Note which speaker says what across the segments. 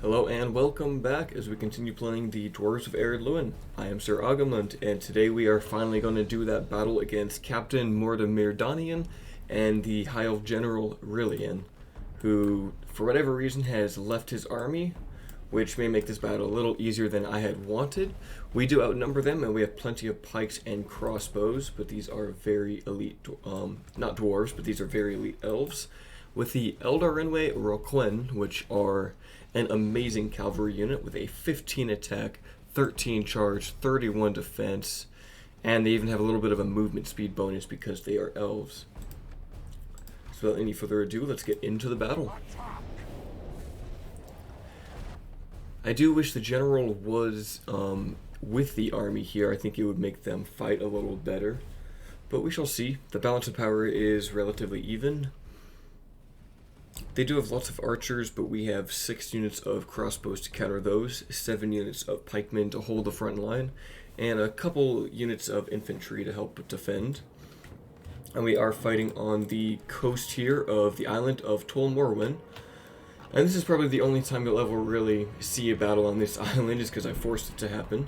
Speaker 1: Hello and welcome back as we continue playing the Dwarves of Ered Luin. I am Sir Agamemnon, and today we are finally going to do that battle against Captain Mortimer Donian and the High Elf General Rillian, who, for whatever reason, has left his army, which may make this battle a little easier than I had wanted. We do outnumber them, and we have plenty of pikes and crossbows, but these are very elite, not dwarves, but these are very elite elves. With the Eldarinwe Roquen, which are an amazing cavalry unit with a 15 attack, 13 charge, 31 defense, and they even have a little bit of a movement speed bonus because they are elves. So without any further ado, let's get into the battle. I do wish the general was with the army here. I think it would make them fight a little better, but we shall see. The balance of power is relatively even. They do have lots of archers, but we have 6 units of crossbows to counter those, 7 units of pikemen to hold the front line, and a couple units of infantry to help defend. And we are fighting on the coast here of the island of Tol Fuin. And this is probably the only time you'll ever really see a battle on this island, is because I forced it to happen.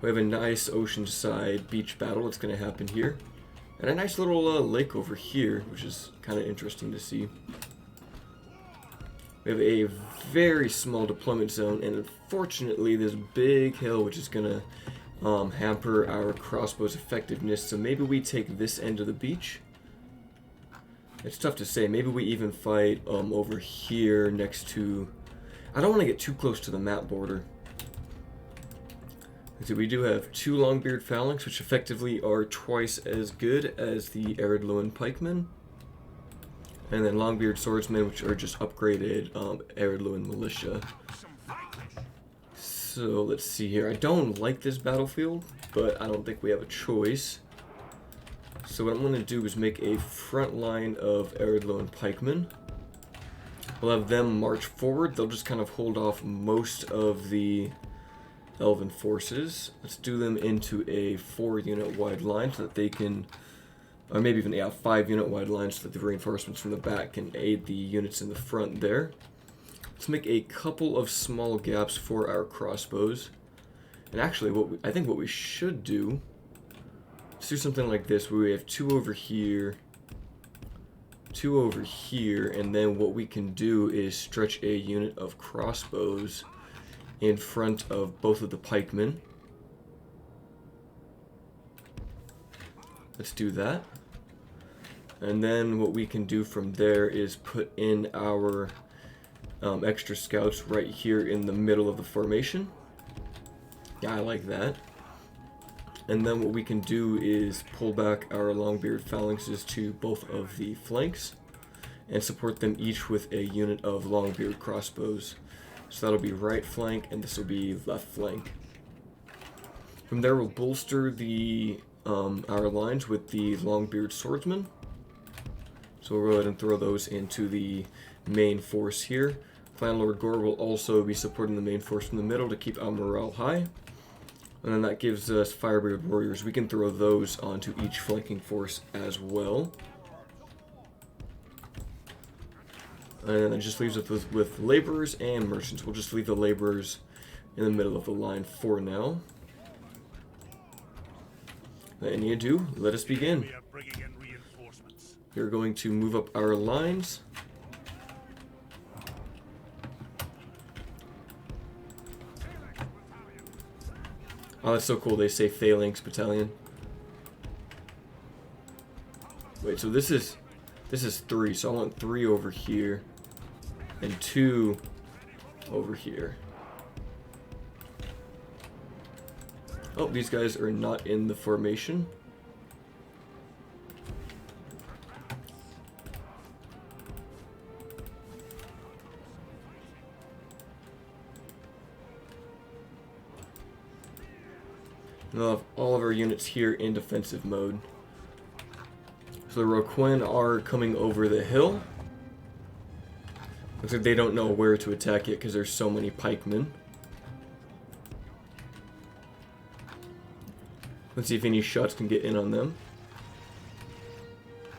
Speaker 1: We have a nice oceanside beach battle that's going to happen here. And a nice little lake over here, which is kind of interesting to see. We have a very small deployment zone, and unfortunately this big hill, which is going to hamper our crossbows' effectiveness. So maybe we take this end of the beach. It's tough to say. Maybe we even fight over here next to... I don't want to get too close to the map border. So we do have 2 Longbeard Phalanx, which effectively are twice as good as the Ered Luin pikemen. And then Longbeard Swordsmen, which are just upgraded Ered Luin militia. So let's see here. I don't like this battlefield, but I don't think we have a choice. So what I'm going to do is make a front line of Ered Luin pikemen. We'll have them march forward. They'll just kind of hold off most of the Elven forces. Let's do them into a 4-unit wide line so that they can, or maybe even 5-unit wide line so that the reinforcements from the back can aid the units in the front there. Let's make a couple of small gaps for our crossbows. And actually, I think what we should do, let's do something like this, where we have 2 over here, 2 over here, and then what we can do is stretch a unit of crossbows in front of both of the pikemen. Let's do that. And then what we can do from there is put in our extra scouts right here in the middle of the formation. Yeah, I like that. And then what we can do is pull back our Longbeard Phalanxes to both of the flanks and support them each with a unit of Longbeard crossbows. So that'll be right flank, and this will be left flank. From there, we'll bolster the our lines with the Longbeard Swordsmen. So we'll go ahead and throw those into the main force here. Clan Lord Gore will also be supporting the main force from the middle to keep our morale high. And then that gives us Firebeard Warriors. We can throw those onto each flanking force as well. And then it just leaves us with laborers and merchants. We'll just leave the laborers in the middle of the line for now. Without any ado, let us begin. We're going to move up our lines. Oh, that's so cool. They say Phalanx Battalion. Wait, so this is 3, so I want 3 over here. And 2 over here. Oh, these guys are not in the formation. And we'll have all of our units here in defensive mode. So the Roquen are coming over the hill. Looks like they don't know where to attack yet because there's so many pikemen. Let's see if any shots can get in on them.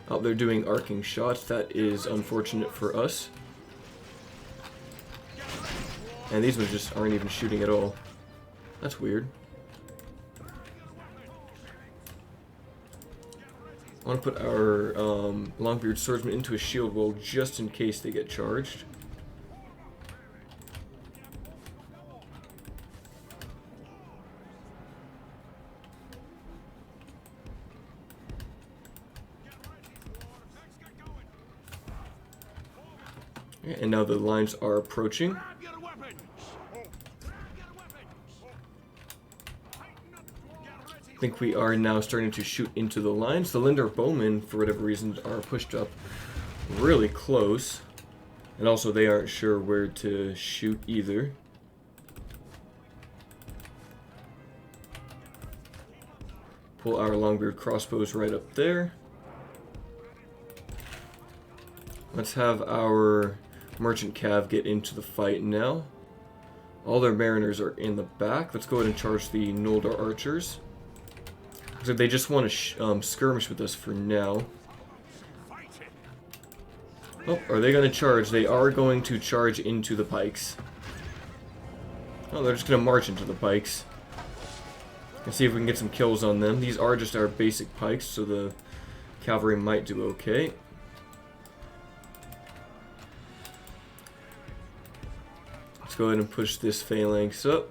Speaker 1: Oh, they're doing arcing shots. That is unfortunate for us. And these ones just aren't even shooting at all. That's weird. I want to put our Longbeard Swordsman into a shield wall just in case they get charged. Okay, and now the lines are approaching. I think we are now starting to shoot into the lines. The Linder Bowmen, for whatever reason, are pushed up really close. And also they aren't sure where to shoot either. Pull our Longbeard crossbows right up there. Let's have our Merchant Cav get into the fight now. All their Mariners are in the back. Let's go ahead and charge the Noldor Archers. So they just want to skirmish with us for now. Oh, are they going to charge? They are going to charge into the pikes. Oh, they're just going to march into the pikes. Let's see if we can get some kills on them. These are just our basic pikes, so the cavalry might do okay. Let's go ahead and push this phalanx up.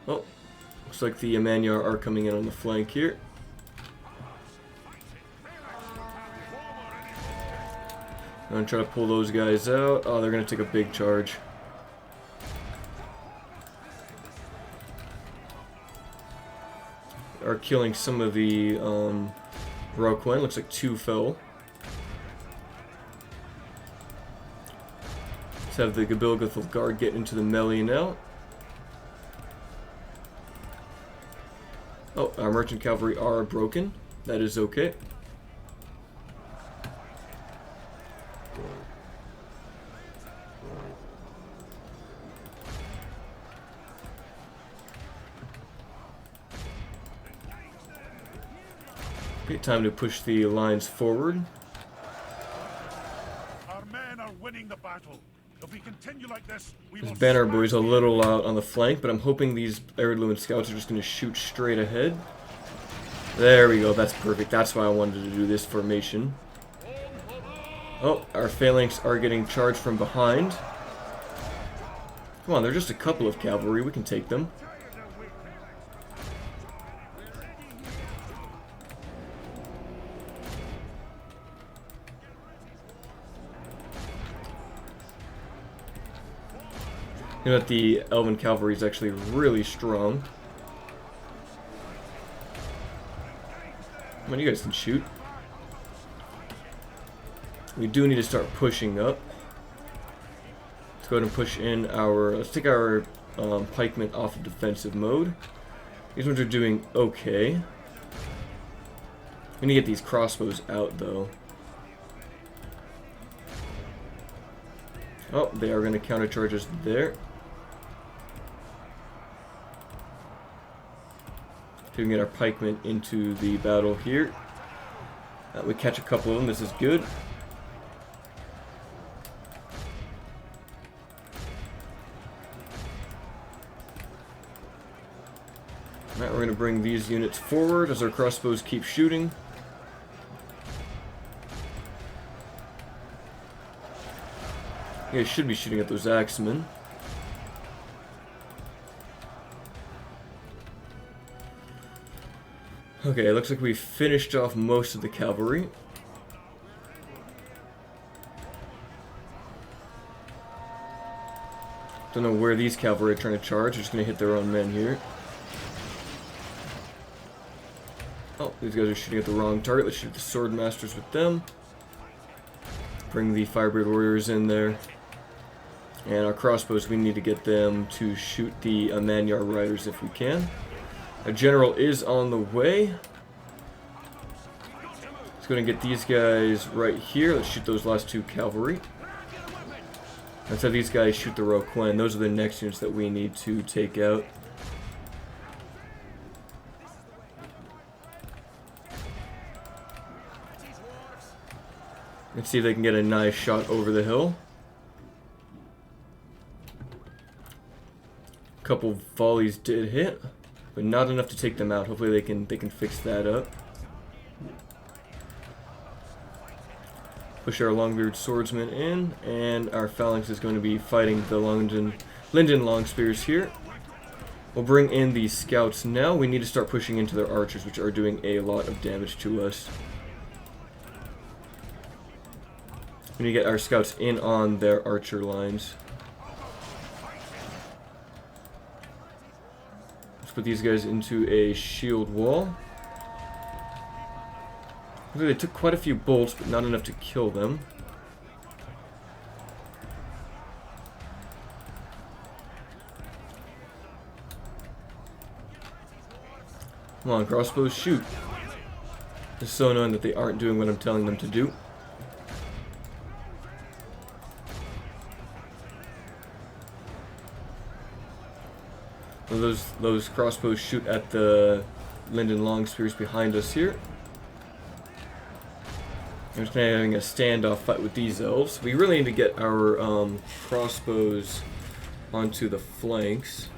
Speaker 1: Oh, looks like the Amanyar are coming in on the flank here. I'm going to try to pull those guys out. Oh, they're going to take a big charge. Are killing some of the Roquan. Looks like 2 fell. Let's have the Gabilgathal Guard get into the melee now. Oh, our Merchant Cavalry are broken. That is okay. Okay, time to push the lines forward.
Speaker 2: Our men are winning the battle. If we continue like this, we will
Speaker 1: Banner Boy's a little out on the flank, but I'm hoping these Ered Luin scouts are just going to shoot straight ahead. There we go, that's perfect. That's why I wanted to do this formation. Oh, our phalanx are getting charged from behind. Come on, they're just a couple of cavalry. We can take them. You know that the Elven cavalry is actually really strong. Come on, you guys can shoot. We do need to start pushing up. Let's go ahead and push in our... Let's take our pikemen off of defensive mode. These ones are doing okay. We need to get these crossbows out, though. Oh, they are going to countercharge us there. We can get our pikemen into the battle here. We catch a couple of them. This is good. Alright, we're going to bring these units forward as our crossbows keep shooting. You guys should be shooting at those axemen. Okay, it looks like we finished off most of the cavalry. Don't know where these cavalry are trying to charge. They're just going to hit their own men here. Oh, these guys are shooting at the wrong target. Let's shoot the sword masters with them. Bring the Firebeard warriors in there. And our crossbows, we need to get them to shoot the Amanyar riders if we can. A general is on the way. Let's go and get these guys right here. Let's shoot those last 2 cavalry. Let's have these guys shoot the Roquan. Those are the next units that we need to take out. Let's see if they can get a nice shot over the hill. A couple volleys did hit, but not enough to take them out. Hopefully they can fix that up. Push our Longbeard swordsman in, and our phalanx is going to be fighting the Linden Longspears here. We'll bring in the scouts now. We need to start pushing into their archers, which are doing a lot of damage to us. We need to get our scouts in on their archer lines. Let's put these guys into a shield wall. They took quite a few bolts, but not enough to kill them. Come on, crossbows, shoot. It's so annoying that they aren't doing what I'm telling them to do. Well, those crossbows shoot at the Linden Longspears behind us here. I'm just kind of having a standoff fight with these elves. We really need to get our crossbows onto the flanks.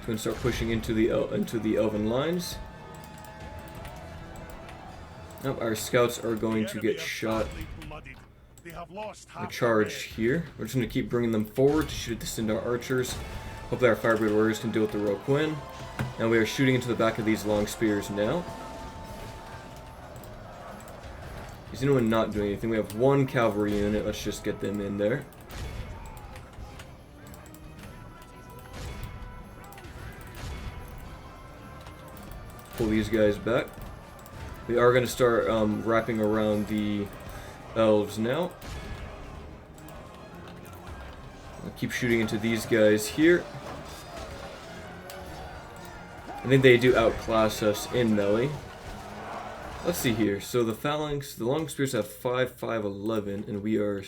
Speaker 1: So we start pushing into the elven lines. Now our scouts are going to get shot. A charge here. We're just going to keep bringing them forward to shoot at the Sindar archers. Hopefully our Firebird warriors can deal with the Roquin. And we are shooting into the back of these long spears now. Is anyone not doing anything? We have one cavalry unit. Let's just get them in there. Pull these guys back. We are going to start wrapping around the elves now. I'll keep shooting into these guys here. I think they do outclass us in melee. Let's see here. So the phalanx, the long spears have 5, 5, 11, and we are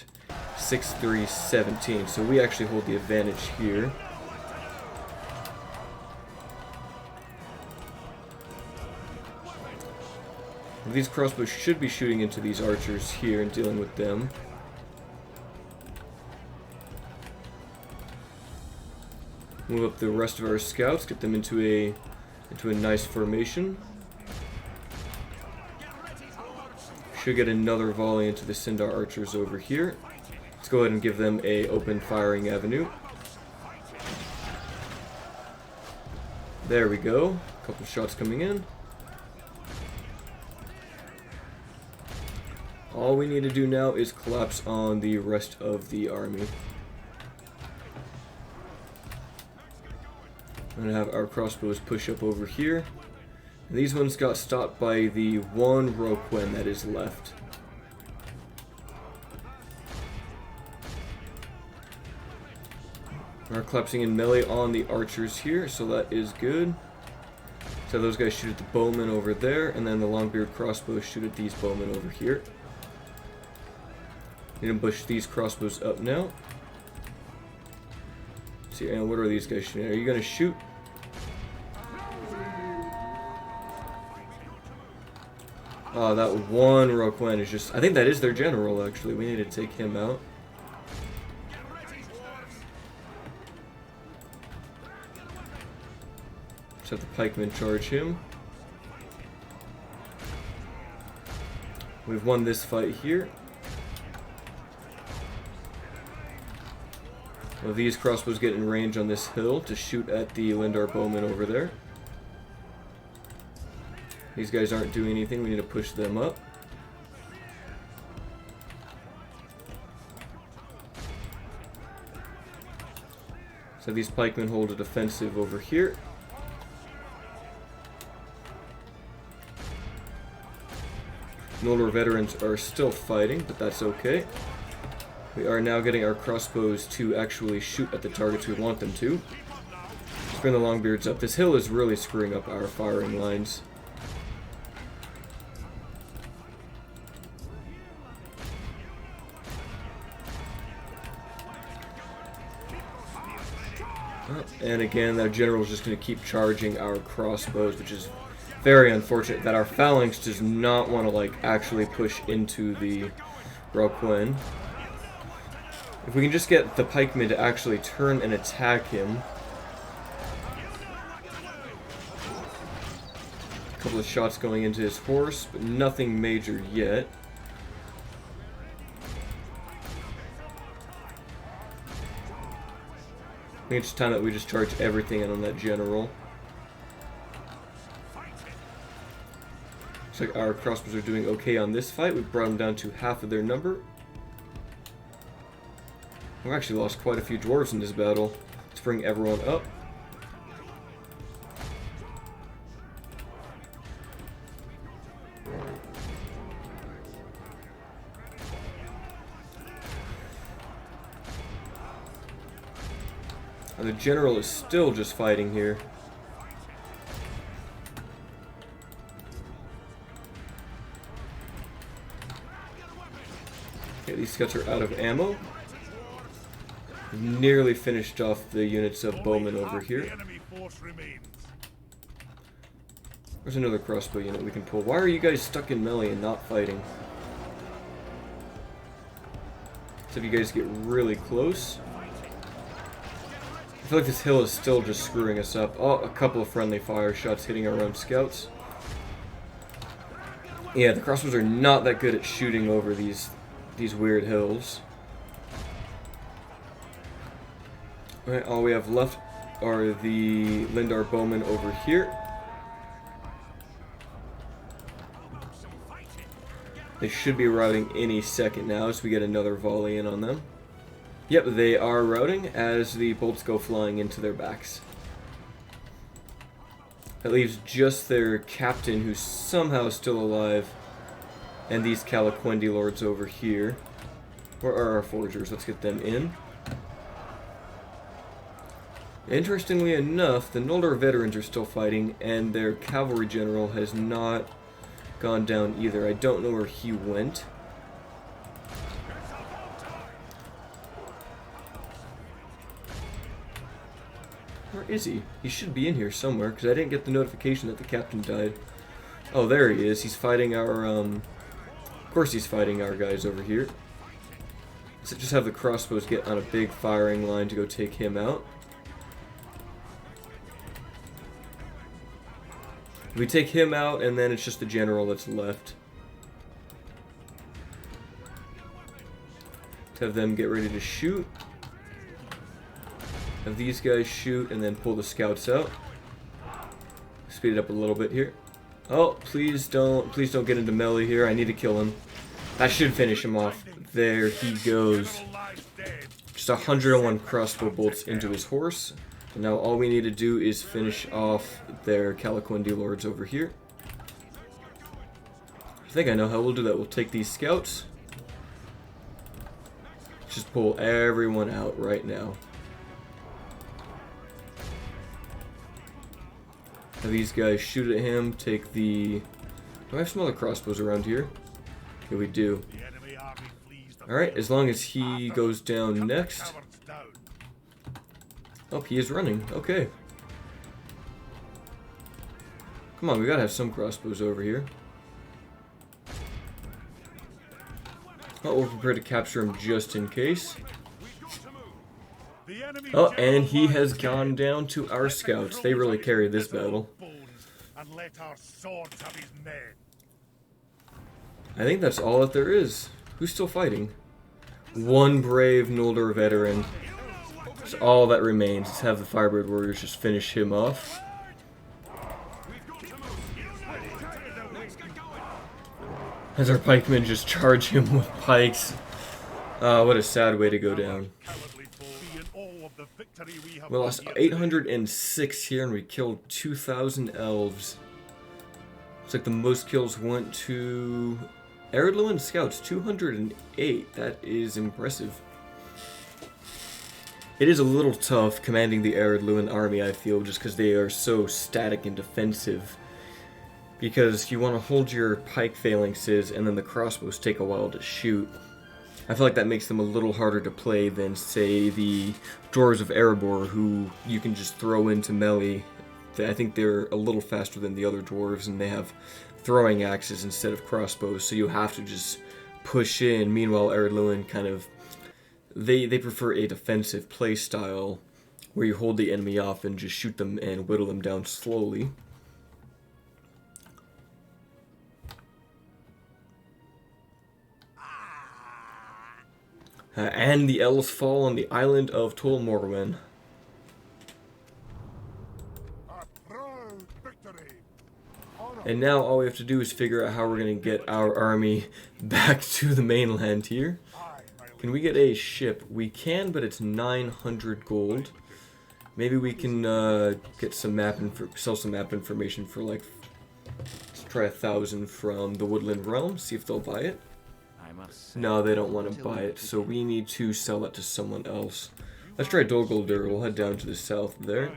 Speaker 1: 6, 3, 17. So we actually hold the advantage here. These crossbows should be shooting into these archers here and dealing with them. Move up the rest of our scouts, get them into a nice formation. Should get another volley into the Sindar archers over here. Let's go ahead and give them a open firing avenue. There we go. A couple shots coming in. All we need to do now is collapse on the rest of the army. I'm going to have our crossbows push up over here. And these ones got stopped by the one Roquin that is left. We're collapsing in melee on the archers here, so that is good. So those guys shoot at the bowmen over there, and then the Longbeard crossbows shoot at these bowmen over here. Need to push these crossbows up now. See, and what are these guys shooting? Are you gonna shoot? Oh, that one Roquin is just... I think that is their general, actually. We need to take him out. Let's have the pikemen charge him. We've won this fight here. Well, these crossbows get in range on this hill to shoot at the Lindar bowmen over there. These guys aren't doing anything. We need to push them up. So these pikemen hold a defensive over here. Noldor veterans are still fighting, but that's okay. We are now getting our crossbows to actually shoot at the targets we want them to. Let's bring the Longbeards up. This hill is really screwing up our firing lines. And again, that general is just going to keep charging our crossbows, which is very unfortunate that our phalanx does not want to like actually push into the Roquin. If we can just get the pikemen to actually turn and attack him. A couple of shots going into his horse, but nothing major yet. I think it's time that we just charge everything in on that general. Looks like our crossbows are doing okay on this fight. We've brought them down to half of their number. We've actually lost quite a few dwarves in this battle. Let's bring everyone up. And the general is still just fighting here. Okay, these scouts are out of ammo. Nearly finished off the units of bowmen over here. There's another crossbow unit we can pull. Why are you guys stuck in melee and not fighting? So if you guys get really close. I feel like this hill is still just screwing us up. Oh, a couple of friendly fire shots hitting our own scouts. Yeah, the crossbows are not that good at shooting over these weird hills. Alright, all we have left are the Lindar bowmen over here. They should be routing any second now as we get another volley in on them. Yep, they are routing as the bolts go flying into their backs. That leaves just their captain, who's somehow still alive, and these Calaquendi lords over here. Where are our forgers? Let's get them in. Interestingly enough, the Noldor veterans are still fighting, and their cavalry general has not gone down either. I don't know where he went. Where is he? He should be in here somewhere, because I didn't get the notification that the captain died. Oh, there he is. He's fighting our, of course he's fighting our guys over here. So just have the crossbows get on a big firing line to go take him out. We take him out, and then it's just the general that's left. Let's have them get ready to shoot. Have these guys shoot, and then pull the scouts out. Speed it up a little bit here. Oh, please don't get into melee here. I need to kill him. That should finish him off. There he goes. Just 101 crossbow bolts into his horse. And now all we need to do is finish off their Calaquendi lords over here. I think I know how we'll do that. We'll take these scouts. Just pull everyone out right now. Have these guys shoot at him, take the... Do I have some other crossbows around here? Yeah, we do. Alright, as long as he goes down next. Oh, he is running. Okay. Come on, we gotta have some crossbows over here. Oh, we're prepared to capture him just in case. Oh, and he has gone down to our scouts. They really carried this battle. I think that's all that there is. Who's still fighting? One brave Noldor veteran. That's all that remains. Let's have the Firebird Warriors just finish him off. As our pikemen just charge him with pikes. What a sad way to go down. We lost 806 here, and we killed 2,000 elves. Looks like the most kills went to Ered Luin scouts, 208. That is impressive. It is a little tough commanding the Ered Luin army, I feel, just because they are so static and defensive. Because you want to hold your pike phalanxes, and then the crossbows take a while to shoot. I feel like that makes them a little harder to play than, say, the dwarves of Erebor, who you can just throw into melee. I think they're a little faster than the other dwarves, and they have throwing axes instead of crossbows, so you have to just push in. Meanwhile, Ered Luin kind of, they prefer a defensive play style where you hold the enemy off and just shoot them and whittle them down slowly. And the elves fall on the island of Tol Fuin. And now all we have to do is figure out how we're going to get our army back to the mainland here. Can we get a ship? We can, but it's 900 gold. Maybe we can get some sell some map information for like, let's try 1,000 from the Woodland Realm, see if they'll buy it. No, they don't want to buy it, so we need to sell it to someone else. Let's try Dogoldur. We'll head down to the south there.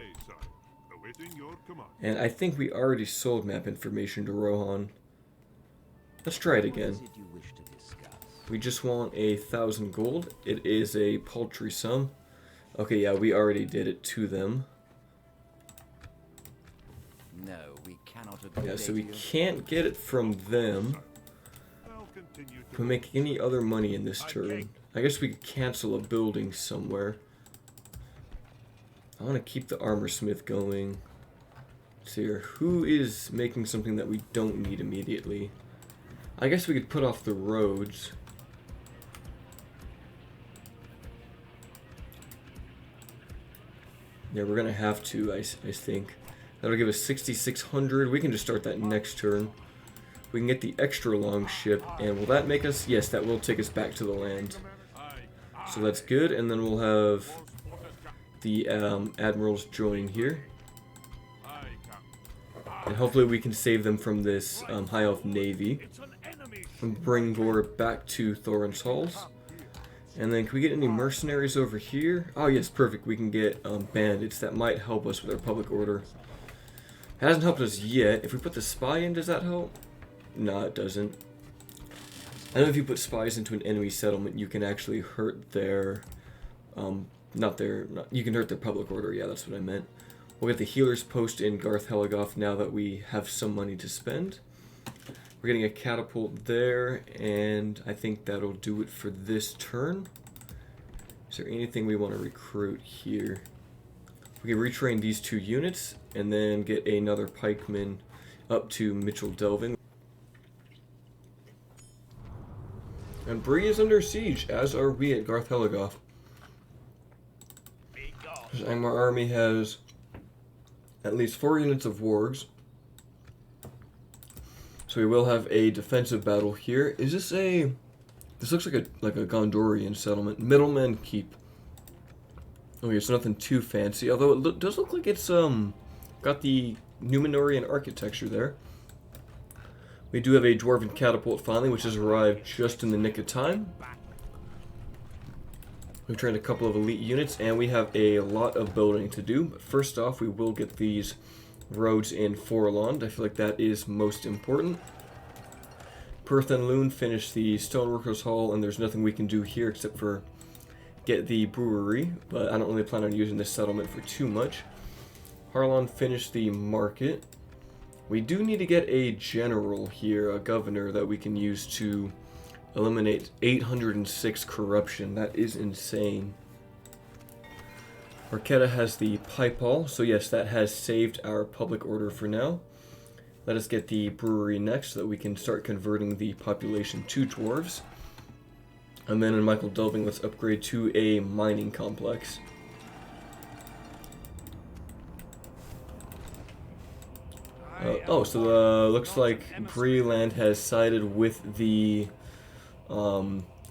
Speaker 1: And I think we already sold map information to Rohan. Let's try it again. We just want 1,000 gold. It is a paltry sum. Okay, yeah, we already did it to them.
Speaker 3: No, we cannot agree.
Speaker 1: Yeah, so we can't get it from them. Can we make any other money in this turn? I guess we could cancel a building somewhere. I want to keep the armor smith going. Let's see here. Who is making something that we don't need immediately? I guess we could put off the roads. Yeah, we're gonna have to, I think. That'll give us 6,600. We can just start that next turn. We can get the extra long ship, and will that make us? Yes, that will take us back to the land. So that's good, and then we'll have the admirals join here. And hopefully we can save them from this high elf navy. And bring Gore back to Thorin's halls. And then can we get any mercenaries over here? Oh yes, perfect. We can get bandits. That might help us with our public order. It hasn't helped us yet. If we put the spy in, does that help? No, it doesn't. I know if you put spies into an enemy settlement, you can actually hurt their, you can hurt their public order. Yeah, that's what I meant. We'll get the healer's post in Garth Heligoth now that we have some money to spend. We're getting a catapult there, and I think that'll do it for this turn. Is there anything we want to recruit here? We can retrain these 2 units, and then get another pikeman up to Mitchell Delving. And Bree is under siege, as are we at Garth Heligoth. And our army has at least 4 units of wargs. So we will have a defensive battle here. Is this a... This looks like a Gondorian settlement. Middlemen Keep. Okay, it's nothing too fancy, although it does look like it's got the Numenorian architecture there. We do have a Dwarven Catapult finally, which has arrived just in the nick of time. We've trained a couple of elite units, and we have a lot of building to do. But first off, we will get these roads in Forlond. I feel like that is most important. Perth and Luin finished the Stoneworkers Hall, and there's nothing we can do here except for get the brewery, but I don't really plan on using this settlement for too much. Harlon finished the market. We do need to get a general here, a governor that we can use to eliminate 806 corruption. That is insane. Arquetta has the pipe hall, so yes, that has saved our public order for now. Let us get the brewery next so that we can start converting the population to dwarves. And then in Michael Delving, let's upgrade to a mining complex. So looks like Breeland has sided with the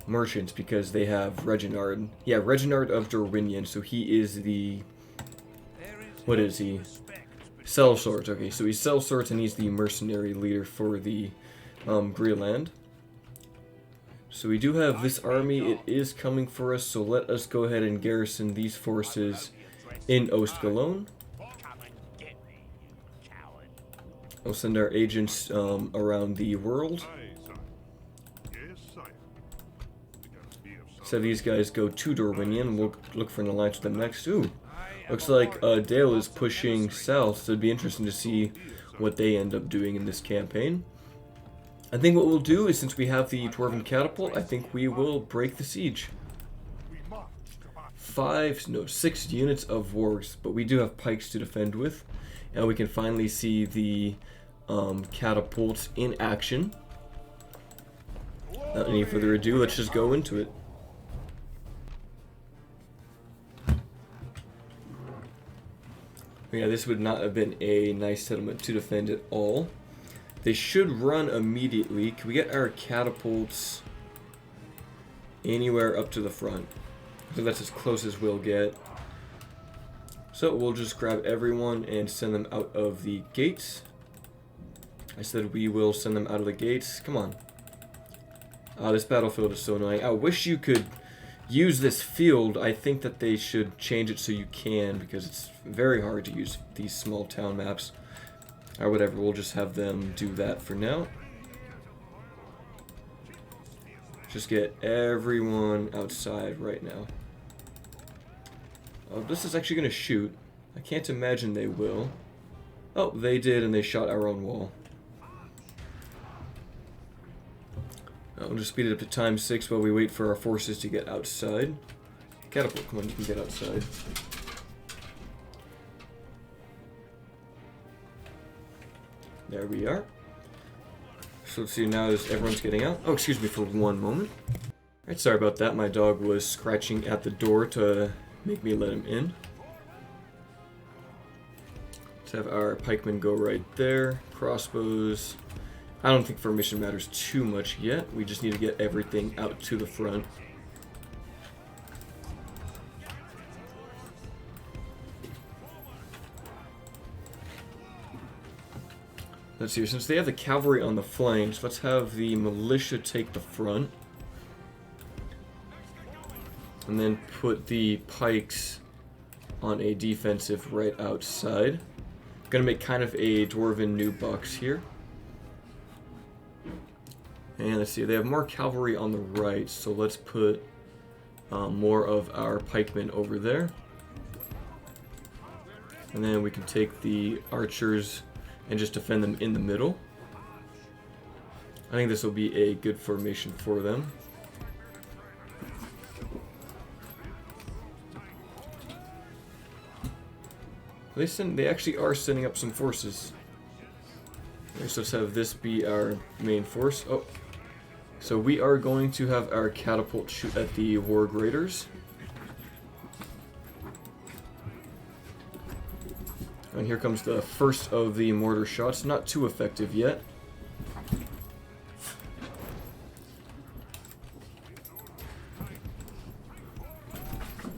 Speaker 1: merchants because they have Reginald. Yeah, Reginald of Dorwinion, so he is the... What is he? Sellsword. Okay, so he's Sellsword and he's the mercenary leader for the Breeland. So we do have this army. It is coming for us, so let us go ahead and garrison these forces in Ostgalone. We'll send our agents around the world. So these guys go to Dorwinian. We'll look for an alliance with them next. Ooh, looks like Dale is pushing south, so it'd be interesting to see what they end up doing in this campaign. I think what we'll do is, since we have the Dwarven Catapult, I think we will break the siege. 6 units of wargs, but we do have pikes to defend with, and we can finally see the catapults in action. Without any further ado, let's just go into it. Yeah, this would not have been a nice settlement to defend at all. They should run immediately. Can we get our catapults anywhere up to the front? I think that's as close as we'll get. So we'll just grab everyone and send them out of the gates. I said we will send them out of the gates. Come on. This battlefield is so annoying. I wish you could use this field. I think that they should change it so you can, because it's very hard to use these small town maps. Or whatever, we'll just have them do that for now. Just get everyone outside right now. Oh, this is actually going to shoot. I can't imagine they will. Oh, they did, and they shot our own wall. We'll just speed it up to ×6 while we wait for our forces to get outside. Catapult, come on, you can get outside. There we are. So let's see now as everyone's getting out. Oh, excuse me for one moment. Alright, sorry about that. My dog was scratching at the door to make me let him in. Let's have our pikemen go right there. Crossbows. I don't think formation matters too much yet. We just need to get everything out to the front. Let's see, since they have the cavalry on the flanks, let's have the militia take the front. And then put the pikes on a defensive right outside. Gonna make kind of a dwarven new box here. And let's see, they have more cavalry on the right, so let's put more of our pikemen over there. And then we can take the archers and just defend them in the middle. I think this will be a good formation for them. They actually are sending up some forces. Okay, so let's have this be our main force. Oh, so we are going to have our catapult shoot at the warg raiders. And here comes the first of the mortar shots. Not too effective yet.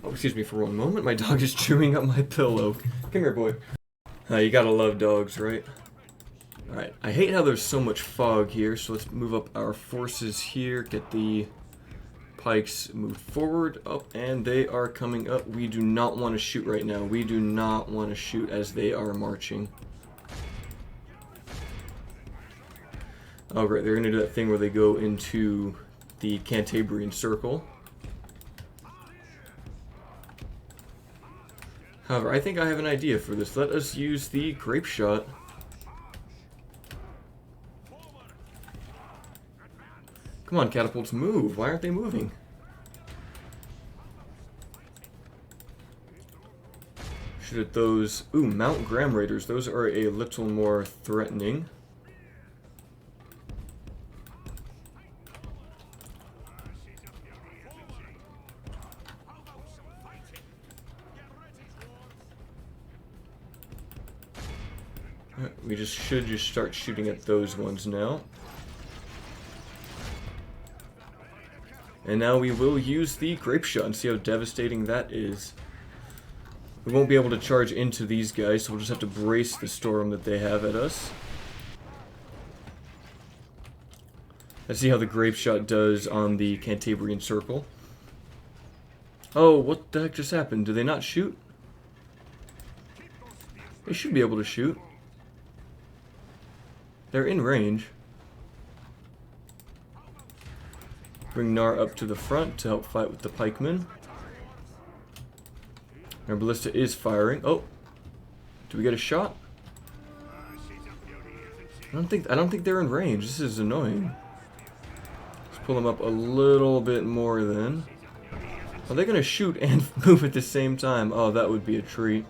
Speaker 1: Oh, excuse me for one moment. My dog is chewing up my pillow. Come here, boy. You gotta love dogs, right? Alright, I hate how there's so much fog here, so let's move up our forces here, get the pikes moved forward, up, and they are coming up. We do not want to shoot right now. We do not want to shoot as they are marching. Oh, great, they're going to do that thing where they go into the Cantabrian Circle. However, I think I have an idea for this. Let us use the grape shot. Come on, catapults, move. Why aren't they moving? Shoot at those. Ooh, Mount Graham Raiders. Those are a little more threatening. We should just start shooting at those ones now. And now we will use the grape shot and see how devastating that is. We won't be able to charge into these guys, so we'll just have to brace the storm that they have at us. Let's see how the grape shot does on the Cantabrian Circle. Oh, what the heck just happened? Do they not shoot? They should be able to shoot. They're in range. Bring Nar up to the front to help fight with the pikemen. Our ballista is firing. Oh, do we get a shot? I don't think they're in range. This is annoying. Let's pull them up a little bit more then. Are they gonna shoot and move at the same time? Oh, that would be a treat.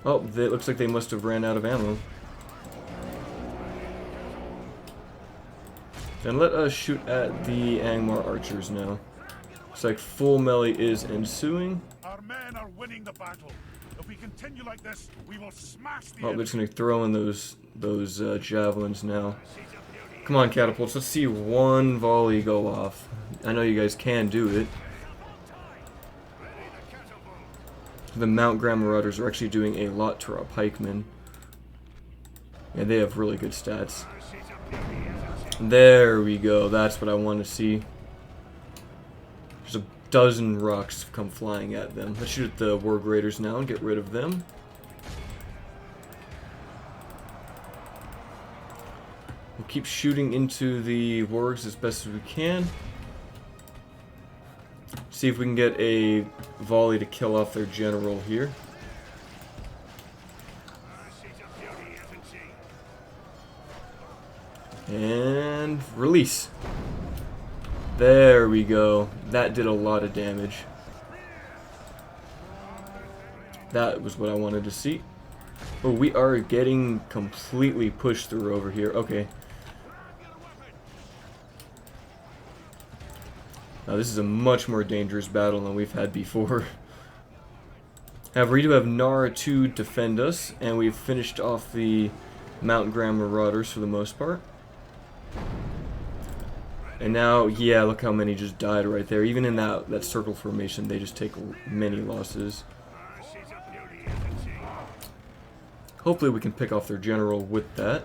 Speaker 1: Oh, it looks like they must have ran out of ammo. And let us shoot at the Angmar archers now. Looks like full melee is ensuing.
Speaker 2: Our men are winning the battle. If we continue like this, we will smash the
Speaker 1: Oh, they're
Speaker 2: enemy.
Speaker 1: just gonna throw in those javelins now. Come on, catapults. Let's see one volley go off. I know you guys can do it. The Mount Graham Marauders are actually doing a lot to our pikemen. Yeah, they have really good stats. There we go. That's what I want to see. There's a dozen rocks come flying at them. Let's shoot at the Warg Raiders now and get rid of them. We'll keep shooting into the wargs as best as we can. See if we can get a volley to kill off their general here. And release. There we go. That did a lot of damage. That was what I wanted to see. Oh, we are getting completely pushed through over here. Okay. Now this is a much more dangerous battle than we've had before. However, we do have Nara to defend us, and we've finished off the Mount Graham Marauders for the most part. And now, yeah, look how many just died right there. Even in that circle formation, they just take many losses. Hopefully we can pick off their general with that.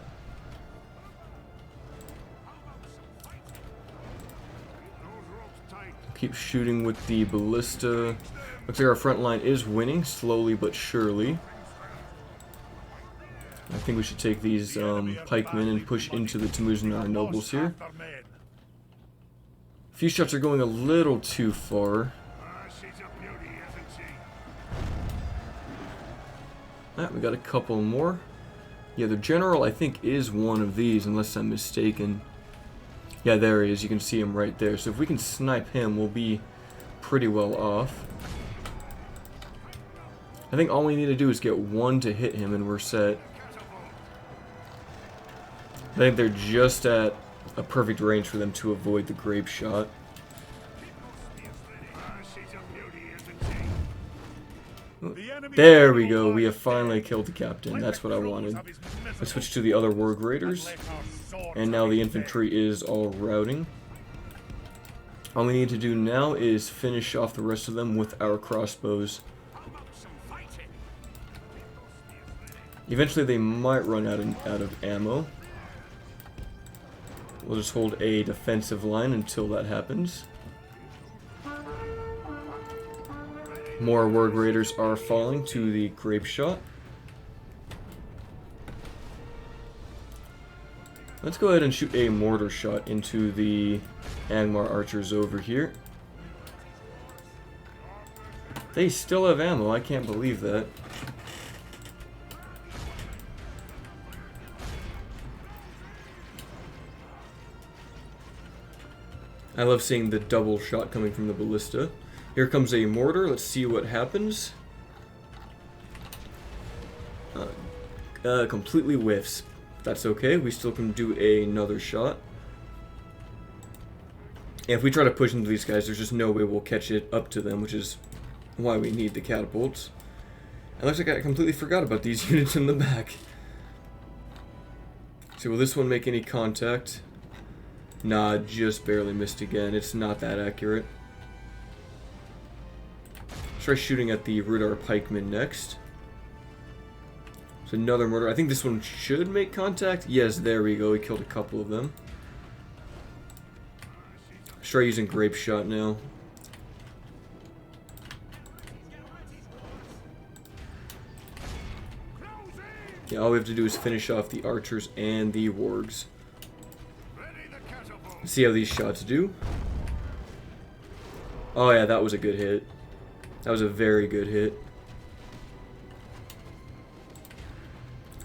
Speaker 1: Keep shooting with the ballista. Looks like our front line is winning, slowly but surely. I think we should take these pikemen and push into the Tamuzanar nobles here. A few shots are going a little too far. Alright, we got a couple more. Yeah, the general I think is one of these, unless I'm mistaken. Yeah, there he is. You can see him right there. So if we can snipe him, we'll be pretty well off. I think all we need to do is get one to hit him and we're set. I think they're just at a perfect range for them to avoid the grape shot. There we go. We have finally killed the captain. That's what I wanted. Let's switch to the other Warg Raiders. And now the infantry is all routing. All we need to do now is finish off the rest of them with our crossbows. Eventually they might run out of ammo. We'll just hold a defensive line until that happens. More Warg Raiders are falling to the grape shot. Let's go ahead and shoot a mortar shot into the Angmar archers over here. They still have ammo, I can't believe that. I love seeing the double shot coming from the ballista. Here comes a mortar, let's see what happens. Completely whiffs. That's okay, we still can do another shot. And if we try to push into these guys, there's just no way we'll catch it up to them, which is why we need the catapults. It looks like I completely forgot about these units in the back. So will this one make any contact? Nah, just barely missed again. It's not that accurate. Let's try shooting at the Rudar pikemen next. So another mortar. I think this one should make contact. Yes, there we go. We killed a couple of them. Let's try using grape shot now. Yeah, all we have to do is finish off the archers and the wargs. Let's see how these shots do. Oh yeah, that was a good hit. That was a very good hit.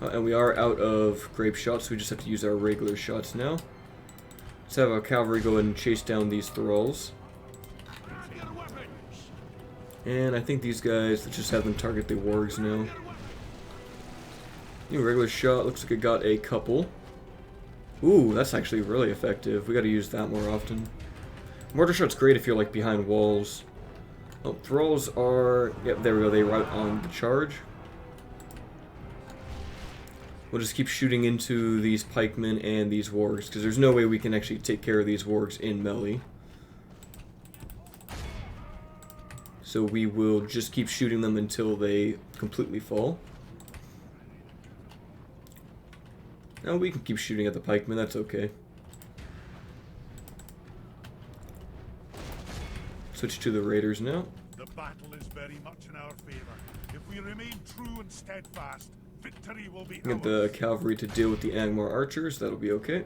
Speaker 1: And we are out of grape shots, so we just have to use our regular shots now. Let's have our cavalry go ahead and chase down these thralls. And I think these guys, let's just have them target the wargs now. New regular shot, looks like it got a couple. Ooh, that's actually really effective. We gotta use that more often. Mortar shot's great if you're like behind walls. Oh, thralls are, yep, there we go, they rout on the charge. We'll just keep shooting into these pikemen and these wargs, because there's no way we can actually take care of these wargs in melee. So we will just keep shooting them until they completely fall. Now we can keep shooting at the pikemen, that's okay. Switch to the raiders now.
Speaker 2: The battle is very much in our favor. If we remain true and steadfast, victory will be
Speaker 1: Get the cavalry to deal with the Angmar archers, that'll be okay.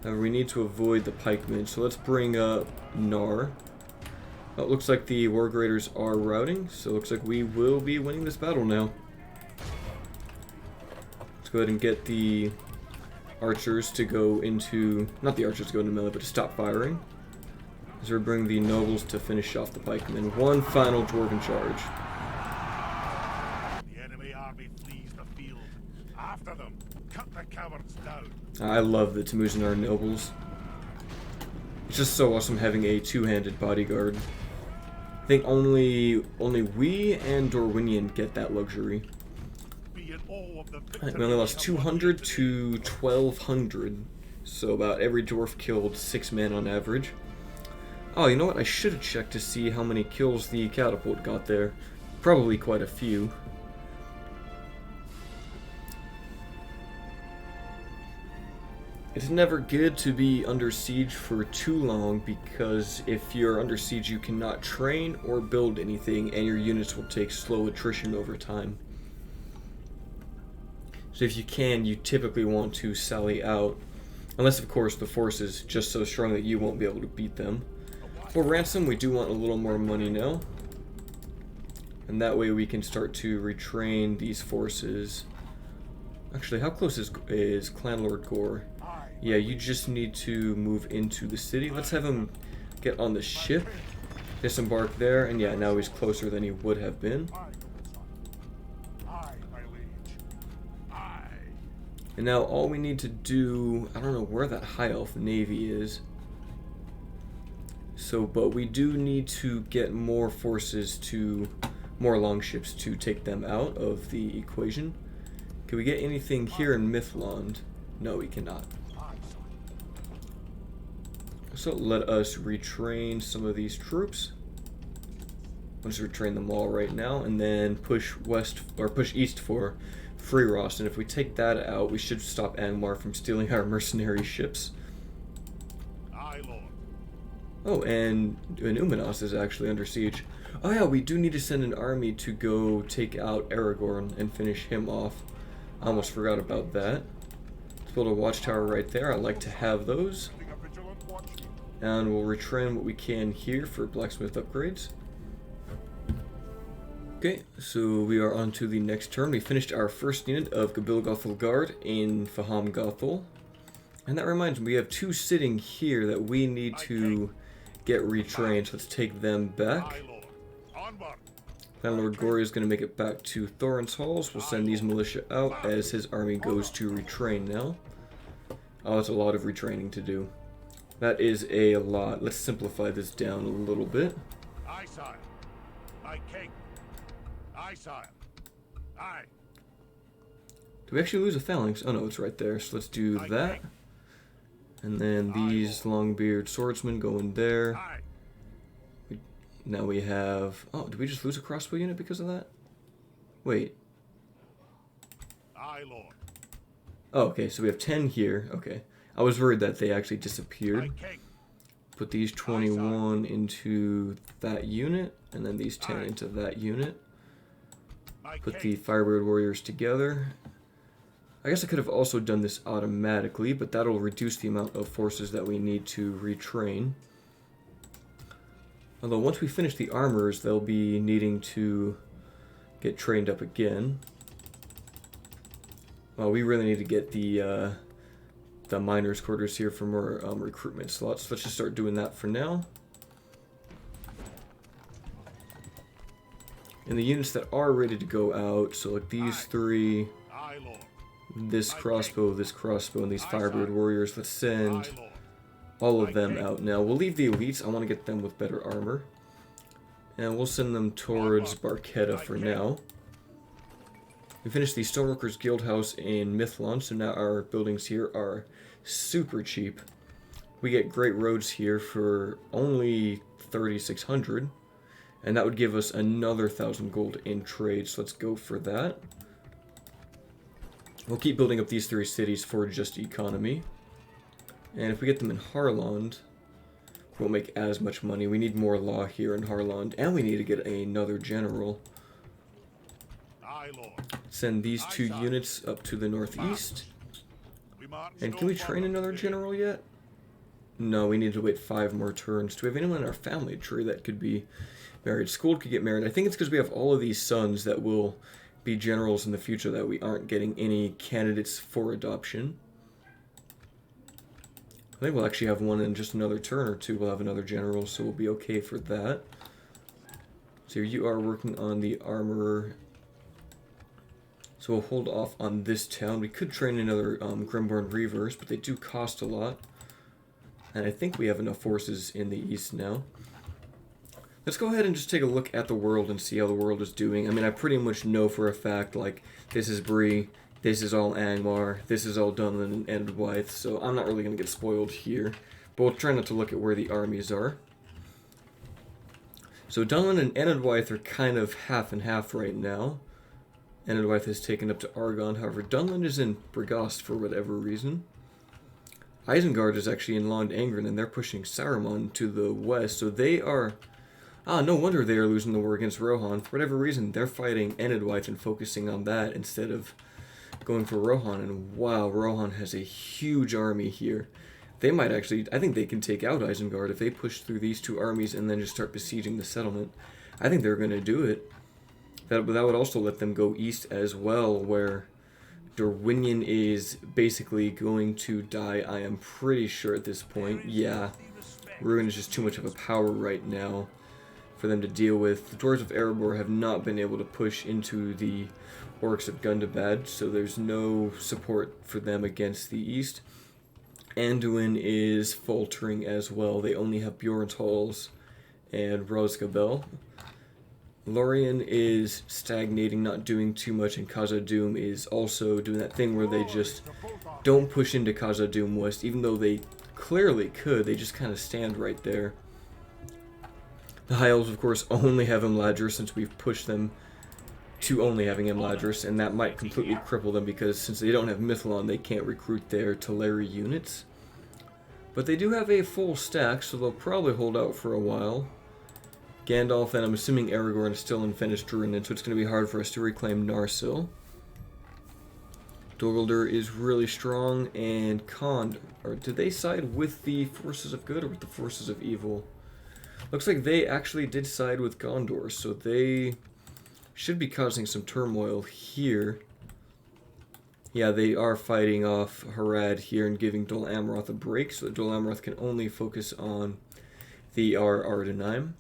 Speaker 1: However, we need to avoid the pikemen, so let's bring up Gnar. Oh, it looks like the warg raiders are routing, so it looks like we will be winning this battle now. Let's go ahead and get the archers to go into, not the archers to go into melee, but to stop firing. As we bring the nobles to finish off the pikemen. One final dwarven charge.
Speaker 2: The enemy army flees the field. After them, cut the cowards down.
Speaker 1: I love the Temujin nobles. It's just so awesome having a two-handed bodyguard. I think only we and Dorwinian get that luxury.
Speaker 2: Be in awe of the
Speaker 1: Right, we only lost 200 to 1200, so about every dwarf killed 6 men on average. Oh, you know what? I should have checked to see how many kills the catapult got there. Probably quite a few. It's never good to be under siege for too long, because if you're under siege you cannot train or build anything, and your units will take slow attrition over time. So if you can, you typically want to sally out, unless of course the force is just so strong that you won't be able to beat them. For ransom, we do want a little more money now, and that way we can start to retrain these forces. Actually, how close is Clan Lord Gore? Yeah, you just need to move into the city. Let's have him get on the ship, disembark there, and yeah, now he's closer than he would have been. And now all we need to do, I don't know where that high elf navy is. So, but we do need to get more forces to, more longships to take them out of the equation. Can we get anything here in Mythland? No, we cannot. So let us retrain some of these troops. Let's retrain them all right now, and then push west or push east for Freerost. And if we take that out, we should stop Angmar from stealing our mercenary ships.
Speaker 2: Aye, Lord.
Speaker 1: Oh, and Numenos is actually under siege. Oh yeah, we do need to send an army to go take out Aragorn and finish him off. I almost forgot about that. Let's build a watchtower right there. I like to have those. And we'll retrain what we can here for blacksmith upgrades. Okay, so we are on to the next turn. We finished our first unit of Gabilgothel Guard in Faham Gothel. And that reminds me, we have 2 sitting here that we need to get retrained. So let's take them back. Landlord Gory is going to make it back to Thorin's Halls. We'll send these militia out as his army goes to retrain now. Oh, that's a lot of retraining to do. That is a lot. Let's simplify this down a little bit.
Speaker 2: Aye, sire. Aye, king. Aye, sire. Aye.
Speaker 1: Do we actually lose a phalanx? Oh no, it's right there. So let's do that. And then these Longbeard swordsmen go in there.
Speaker 2: Aye.
Speaker 1: Now we have... Oh, did we just lose a crossbow unit because of that? Wait.
Speaker 2: Aye, Lord.
Speaker 1: Oh, okay, so we have 10 here. Okay. I was worried that they actually disappeared.
Speaker 2: Aye, king.
Speaker 1: Put these 21 into that unit, and then these 10 into that unit.
Speaker 2: Aye,
Speaker 1: Put
Speaker 2: king.
Speaker 1: the Firebird Warriors together. I guess I could have also done this automatically, but that'll reduce the amount of forces that we need to retrain. Although once we finish the armors, they'll be needing to get trained up again. Well, we really need to get the miners' quarters here for more recruitment slots. Let's just start doing that for now. And the units that are ready to go out, so like these three,
Speaker 2: Aye, Lord.
Speaker 1: this crossbow, and these firebird warriors, let's send
Speaker 2: Aye, Lord.
Speaker 1: all of them out now. We'll leave the elites. I want to get them with better armor. And we'll send them towards Barchetta for now. We finished the Stoneworkers Guild House in Mithlon, so now our buildings here are super cheap. We get great roads here for only 3,600. And that would give us another 1,000 gold in trade, so let's go for that. We'll keep building up these three cities for just economy. And if we get them in Harland, we won't make as much money. We need more law here in Harland, and we need to get another general.
Speaker 2: Aye, Lord.
Speaker 1: Send these two units up to the northeast. And can we train another general yet? No, we need to wait 5 more turns. Do we have anyone in our family tree that could be married? Skuld could get married. I think it's because we have all of these sons that will be generals in the future that we aren't getting any candidates for adoption. I think we'll actually have one in just another turn or two. We'll have another general, so we'll be okay for that. So you are working on the armor. So we'll hold off on this town. We could train another Grimborn Reavers, but they do cost a lot. And I think we have enough forces in the east now. Let's go ahead and just take a look at the world and see how the world is doing. I mean, I pretty much know for a fact, like, this is Bree, this is all Angmar, this is all Dunlin and Eredwythe, so I'm not really going to get spoiled here. But we'll try not to look at where the armies are. So Dunlin and Eredwythe are kind of half and half right now. Eredwythe has taken up to Argonne, however Dunlin is in Brigast for whatever reason. Isengard is actually in Lond Angren, and they're pushing Saruman to the west, so they are... Ah, no wonder they are losing the war against Rohan. For whatever reason, they're fighting Eredwythe and focusing on that instead of going for Rohan. And wow, Rohan has a huge army here. They might actually... I think they can take out Isengard if they push through these two armies and then just start besieging the settlement. I think they're going to do it. That would also let them go east as well, where Dorwinion is basically going to die, I am pretty sure at this point. Yeah, Ruin is just too much of a power right now for them to deal with. The Dwarves of Erebor have not been able to push into the Orcs of Gundabad, so there's no support for them against the east. Anduin is faltering as well. They only have Bjorn's Halls and Rosgabel. Lorien is stagnating, not doing too much, and Khazad-dûm is also doing that thing where they just don't push into Khazad-dûm West, even though they clearly could. They just kind of stand right there. The High Elves, of course, only have Imladris since we've pushed them to only having Imladris, and that might completely cripple them because since they don't have Mithlon, they can't recruit their Teleri units. But they do have a full stack, so they'll probably hold out for a while. Gandalf, and I'm assuming Aragorn is still in Fenris-Drurin, so it's going to be hard for us to reclaim Narsil. Doguldur is really strong, and did they side with the forces of good or with the forces of evil? Looks like they actually did side with Gondor, so they should be causing some turmoil here. Yeah, they are fighting off Harad here and giving Dol Amroth a break, so that Dol Amroth can only focus on the Ardenaim.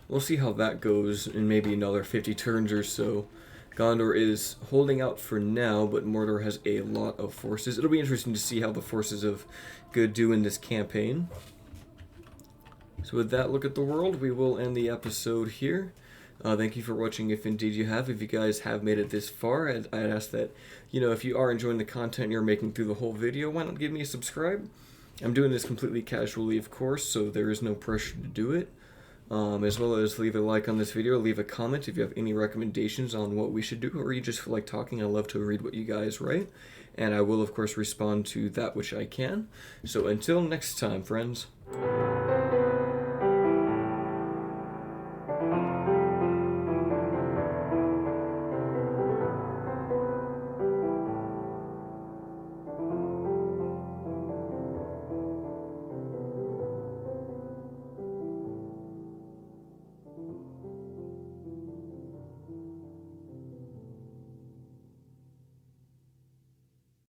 Speaker 1: We'll see how that goes in maybe another 50 turns or so. Gondor is holding out for now, but Mordor has a lot of forces. It'll be interesting to see how the forces of good do in this campaign. So with that look at the world, we will end the episode here. Thank you for watching, if indeed you have. If you guys have made it this far, I'd ask that, if you are enjoying the content you're making through the whole video, why not give me a subscribe? I'm doing this completely casually, of course, so there is no pressure to do it. As well as leave a like on this video, leave a comment if you have any recommendations on what we should do, or you just feel like talking. I love to read what you guys write, and I will, of course, respond to that which I can. So until next time, friends.